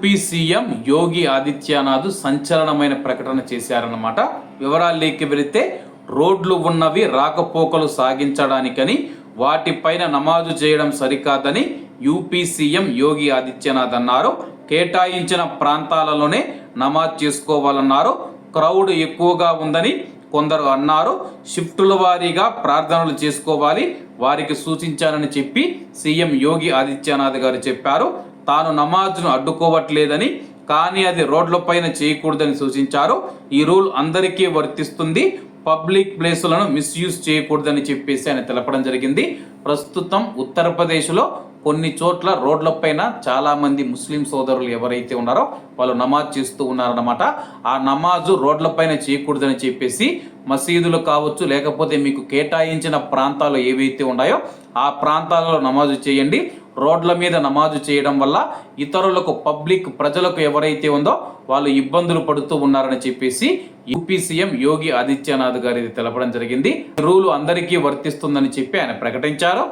UP CM Yogi Adityanath సంచలనమైన ప్రకటన చేశారన్నమాట. వివరాల్లోకి వెళితే రోడ్లు ఉన్నవి రాకపోకలు సాగించడానికని, వాటిపైన నమాజు చేయడం సరికాదని యూపీ సీఎం యోగి ఆదిత్యనాథ్ అన్నారు. కేటాయించిన ప్రాంతాలలోనే నమాజ్ చేసుకోవాలన్నారు. క్రౌడ్ ఎక్కువగా ఉందని కొందరు అన్నారు. షిఫ్టుల వారీగా ప్రార్థనలు చేసుకోవాలి, వారికి సూచించానని చెప్పి సీఎం యోగి ఆదిత్యనాథ్ గారు చెప్పారు. తాను నమాజ్ను అడ్డుకోవట్లేదని, కానీ అది రోడ్లపైన చేయకూడదని సూచించారు. ఈ రూల్ అందరికీ వర్తిస్తుంది, పబ్లిక్ ప్లేసులను మిస్యూజ్ చేయకూడదని చెప్పేసి ఆయన తెలపడం జరిగింది. ప్రస్తుతం ఉత్తరప్రదేశ్లో కొన్ని చోట్ల రోడ్లపైన చాలామంది ముస్లిం సోదరులు ఎవరైతే ఉన్నారో వాళ్ళు నమాజ్ చేస్తూ ఉన్నారన్నమాట. ఆ నమాజు రోడ్లపైన చేయకూడదని చెప్పేసి మసీదులు కావచ్చు, లేకపోతే మీకు కేటాయించిన ప్రాంతాలు ఏవైతే ఉన్నాయో ఆ ప్రాంతాలలో నమాజు చేయండి. రోడ్ల మీద నమాజు చేయడం వల్ల ఇతరులకు, పబ్లిక్ ప్రజలకు ఎవరైతే ఉందో వాళ్ళు ఇబ్బందులు పడుతూ ఉన్నారని చెప్పేసి యూపీ సీఎం యోగి ఆదిత్యనాథ్ గారు ఇది తెలపడం జరిగింది. రూలు అందరికీ వర్తిస్తుందని చెప్పి ఆయన ప్రకటించారు.